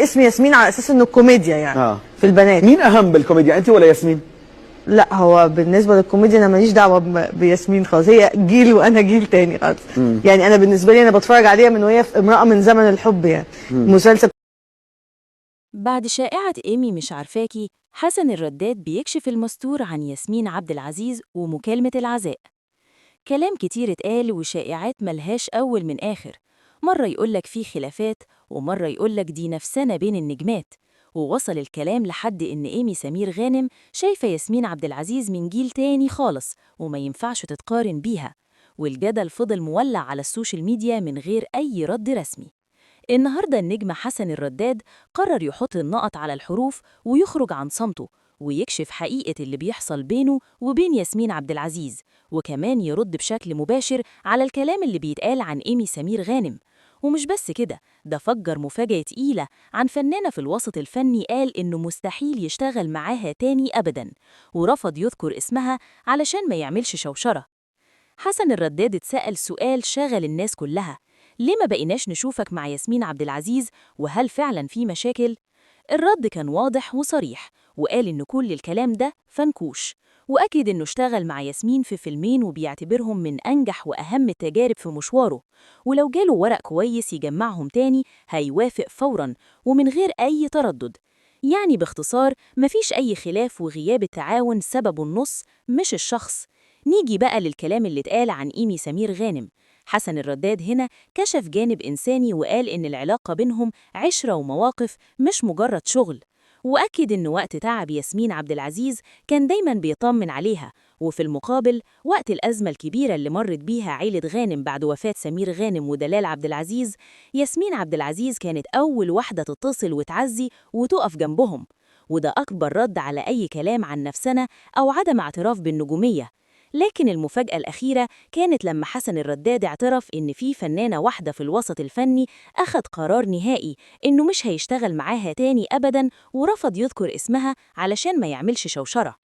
اسم ياسمين على اساس انه الكوميديا يعني في البنات. مين اهم بالكوميديا، انت ولا ياسمين؟ لا، هو بالنسبه للكوميديا انا ماليش دعوه بياسمين خالص، هي جيل وانا جيل تاني خالص. يعني انا بالنسبه لي انا بتفرج عليها من وهي في امراه من زمن الحب، يعني مسلسل. بعد شائعة إيمي مش عارفاكي، حسن الرداد بيكشف المستور عن ياسمين عبد العزيز ومكالمة العزاء. كلام كتير اتقال وشائعات ملهاش أول من آخر، مرة يقولك في خلافات ومرة يقولك دي نفسنا بين النجمات، ووصل الكلام لحد إن إيمي سمير غانم شايفة ياسمين عبد العزيز من جيل تاني خالص وما ينفعش تتقارن بيها، والجدل فضل مولع على السوشيال ميديا من غير أي رد رسمي. النهاردة النجم حسن الرداد قرر يحط النقط على الحروف ويخرج عن صمته ويكشف حقيقة اللي بيحصل بينه وبين ياسمين عبد العزيز، وكمان يرد بشكل مباشر على الكلام اللي بيتقال عن إيمي سمير غانم. ومش بس كده، ده فجر مفاجأة تقيلة عن فنانة في الوسط الفني قال إنه مستحيل يشتغل معاها تاني أبداً، ورفض يذكر اسمها علشان ما يعملش شوشرة. حسن الرداد اتسأل سؤال شاغل الناس كلها: ليه ما بقيناش نشوفك مع ياسمين عبد العزيز، وهل فعلا في مشاكل؟ الرد كان واضح وصريح، وقال إن كل الكلام ده فنكوش، وأكد إنه اشتغل مع ياسمين في فيلمين وبيعتبرهم من أنجح وأهم التجارب في مشواره، ولو جاله ورق كويس يجمعهم تاني هيوافق فوراً ومن غير أي تردد. يعني باختصار مفيش أي خلاف، وغياب التعاون سببه النص مش الشخص. نيجي بقى للكلام اللي اتقال عن إيمي سمير غانم. حسن الرداد هنا كشف جانب إنساني وقال إن العلاقة بينهم عشرة ومواقف مش مجرد شغل، وأكد إن وقت تعب ياسمين عبد العزيز كان دايماً بيطمن عليها، وفي المقابل وقت الأزمة الكبيرة اللي مرت بيها عيلة غانم بعد وفاة سمير غانم ودلال عبد العزيز، ياسمين عبد العزيز كانت أول واحدة تتصل وتعزي وتقف جنبهم. وده أكبر رد على أي كلام عن نفسنا أو عدم اعتراف بالنجومية. لكن المفاجأة الأخيرة كانت لما حسن الرداد اعترف إن في فنانة واحدة في الوسط الفني أخد قرار نهائي إنه مش هيشتغل معاها تاني أبداً، ورفض يذكر اسمها علشان ما يعملش شوشرة.